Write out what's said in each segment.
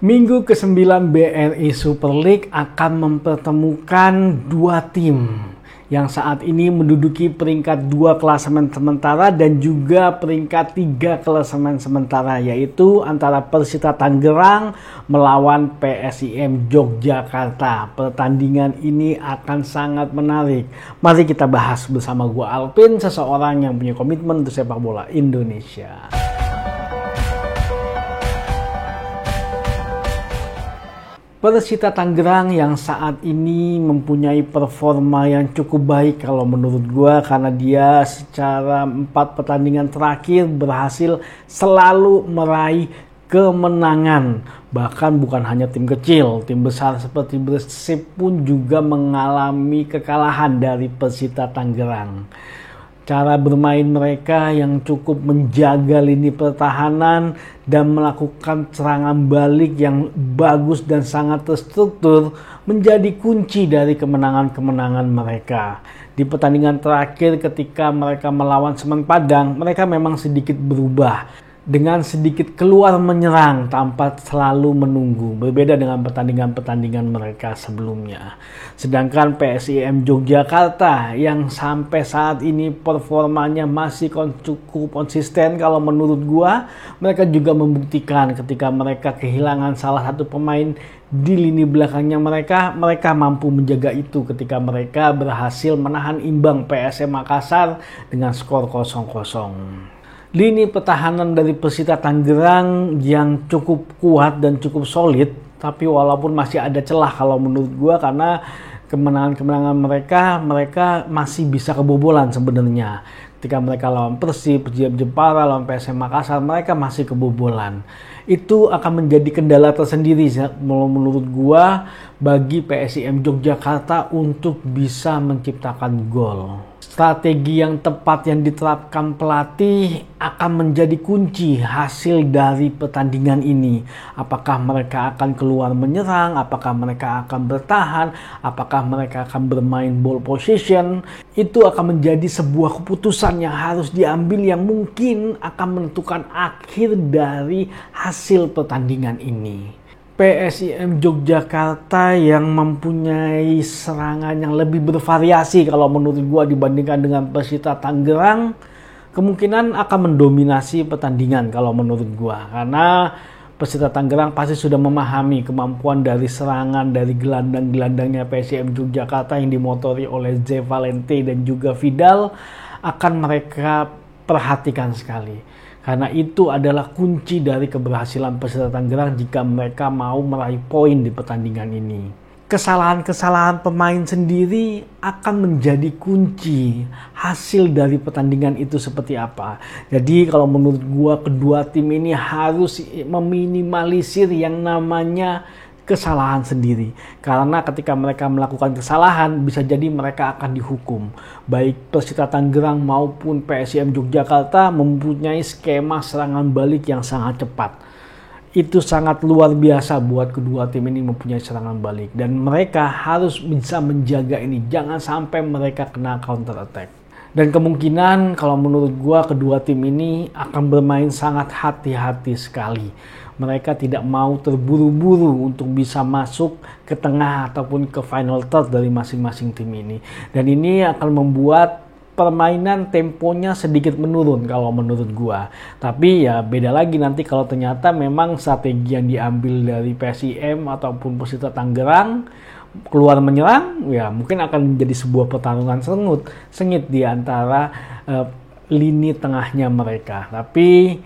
Minggu ke-9 BRI Super League akan mempertemukan dua tim yang saat ini menduduki peringkat 2 klasemen sementara dan juga peringkat 3 klasemen sementara, yaitu antara Persita Tangerang melawan PSIM Yogyakarta. Pertandingan ini akan sangat menarik. Mari kita bahas bersama gua Alvin, seseorang yang punya komitmen untuk sepak bola Indonesia. Persita Tangerang yang saat ini mempunyai performa yang cukup baik kalau menurut gua, karena dia secara 4 pertandingan terakhir berhasil selalu meraih kemenangan. Bahkan bukan hanya tim kecil, tim besar seperti Persib pun juga mengalami kekalahan dari Persita Tangerang. Cara bermain mereka yang cukup menjaga lini pertahanan dan melakukan serangan balik yang bagus dan sangat terstruktur menjadi kunci dari kemenangan-kemenangan mereka. Di pertandingan terakhir ketika mereka melawan Semen Padang, mereka memang sedikit berubah dengan sedikit keluar menyerang tanpa selalu menunggu, berbeda dengan pertandingan-pertandingan mereka sebelumnya. Sedangkan PSIM Yogyakarta yang sampai saat ini performanya masih cukup konsisten, kalau menurut gua mereka juga membuktikan ketika mereka kehilangan salah satu pemain di lini belakangnya mereka mampu menjaga itu ketika mereka berhasil menahan imbang PSM Makassar dengan skor 0-0. Lini pertahanan dari Persita Tangerang yang cukup kuat dan cukup solid, tapi walaupun masih ada celah kalau menurut gua, karena kemenangan-kemenangan mereka masih bisa kebobolan sebenarnya. Ketika mereka lawan Persib, Jepara, lawan PSM Makassar, mereka masih kebobolan. Itu akan menjadi kendala tersendiri menurut gua bagi PSIM Yogyakarta untuk bisa menciptakan gol. Strategi yang tepat yang diterapkan pelatih akan menjadi kunci hasil dari pertandingan ini. Apakah mereka akan keluar menyerang, apakah mereka akan bertahan, apakah mereka akan bermain ball position. Itu akan menjadi sebuah keputusan yang harus diambil yang mungkin akan menentukan akhir dari hasil pertandingan ini. PSIM Yogyakarta yang mempunyai serangan yang lebih bervariasi kalau menurut gua dibandingkan dengan Persita Tangerang, kemungkinan akan mendominasi pertandingan kalau menurut gua, karena Persita Tangerang pasti sudah memahami kemampuan dari serangan dari gelandang-gelandangnya PSIM Yogyakarta yang dimotori oleh Ze Valente dan juga Vidal, akan mereka perhatikan sekali. Karena itu adalah kunci dari keberhasilan Persita Tangerang jika mereka mau meraih poin di pertandingan ini. Kesalahan-kesalahan pemain sendiri akan menjadi kunci hasil dari pertandingan itu seperti apa. Jadi kalau menurut gua, kedua tim ini harus meminimalisir yang namanya kesalahan sendiri, karena ketika mereka melakukan kesalahan bisa jadi mereka akan dihukum. Baik Persita Tangerang maupun PSIM Yogyakarta mempunyai skema serangan balik yang sangat cepat. Itu sangat luar biasa buat kedua tim ini mempunyai serangan balik, dan mereka harus bisa menjaga ini, jangan sampai mereka kena counter attack. Dan kemungkinan kalau menurut gua kedua tim ini akan bermain sangat hati-hati sekali. Mereka tidak mau terburu-buru untuk bisa masuk ke tengah ataupun ke final third dari masing-masing tim ini. Dan ini akan membuat permainan temponya sedikit menurun kalau menurut gua. Tapi ya beda lagi nanti kalau ternyata memang strategi yang diambil dari PSIM ataupun Persita Tangerang keluar menyerang, ya mungkin akan menjadi sebuah pertarungan sengit di antara lini tengahnya mereka. Tapi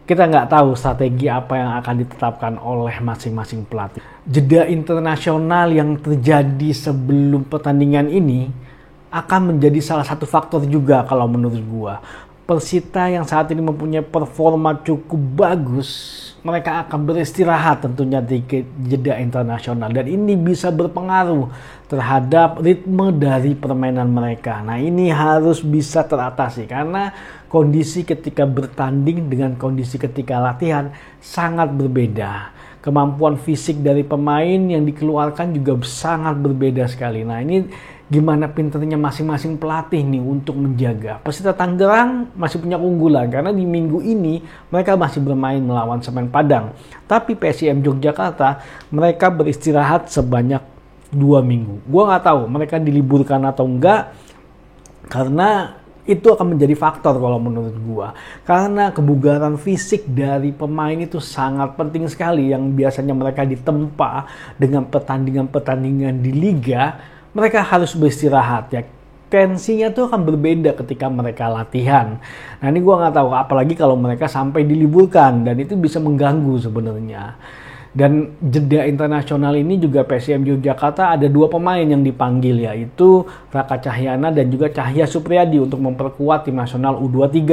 kita nggak tahu strategi apa yang akan ditetapkan oleh masing-masing pelatih. Jeda internasional yang terjadi sebelum pertandingan ini akan menjadi salah satu faktor juga kalau menurut gua. Persita yang saat ini mempunyai performa cukup bagus, mereka akan beristirahat tentunya di jeda internasional, dan ini bisa berpengaruh terhadap ritme dari permainan mereka. Nah, ini harus bisa teratasi karena kondisi ketika bertanding dengan kondisi ketika latihan sangat berbeda. Kemampuan fisik dari pemain yang dikeluarkan juga sangat berbeda sekali. Nah, ini gimana pinternya masing-masing pelatih nih untuk menjaga. Persita Tangerang masih punya keunggulan karena di minggu ini mereka masih bermain melawan Semen Padang. Tapi PSIM Yogyakarta mereka beristirahat sebanyak 2 minggu. Gua nggak tahu mereka diliburkan atau enggak, karena itu akan menjadi faktor kalau menurut gua. Karena kebugaran fisik dari pemain itu sangat penting sekali, yang biasanya mereka ditempa dengan pertandingan-pertandingan di liga. Mereka harus beristirahat ya. Tensinya tuh akan berbeda ketika mereka latihan. Nah ini gue nggak tahu, apalagi kalau mereka sampai diliburkan, dan itu bisa mengganggu sebenarnya. Dan jeda internasional ini juga PSIM Yogyakarta ada 2 pemain yang dipanggil, yaitu Raka Cahyana dan juga Cahya Supriyadi untuk memperkuat tim nasional U23.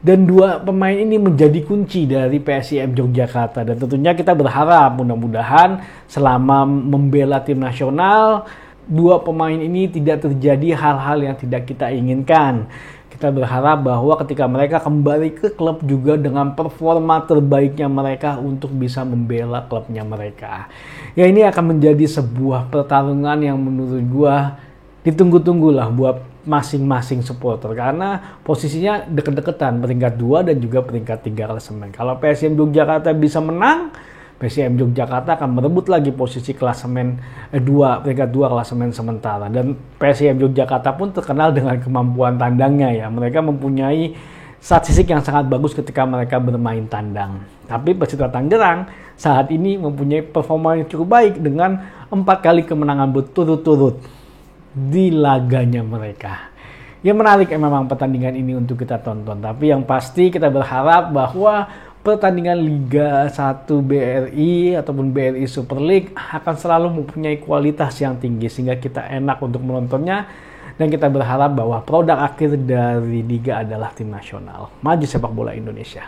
Dan 2 pemain ini menjadi kunci dari PSIM Yogyakarta, dan tentunya kita berharap mudah-mudahan selama membela tim nasional 2 pemain ini tidak terjadi hal-hal yang tidak kita inginkan. Kita berharap bahwa ketika mereka kembali ke klub juga dengan performa terbaiknya mereka untuk bisa membela klubnya mereka. Ya ini akan menjadi sebuah pertarungan yang menurut gua ditunggu-tunggu lah buat masing-masing supporter, karena posisinya deket-deketan peringkat 2 dan juga peringkat 3 klasemen. Kalau PSIM Yogyakarta bisa menang, PSIM Yogyakarta akan merebut lagi posisi klasemen 2, peringkat 2 klasemen sementara. Dan PSIM Yogyakarta pun terkenal dengan kemampuan tandangnya ya. Mereka mempunyai statistik yang sangat bagus ketika mereka bermain tandang. Tapi Persita Tangerang saat ini mempunyai performa yang cukup baik dengan 4 kali kemenangan berturut-turut di laganya mereka. Ya menarik memang pertandingan ini untuk kita tonton. Tapi yang pasti kita berharap bahwa pertandingan Liga 1 BRI ataupun BRI Super League akan selalu mempunyai kualitas yang tinggi sehingga kita enak untuk menontonnya, dan kita berharap bahwa produk akhir dari Liga adalah tim nasional. Maju sepak bola Indonesia.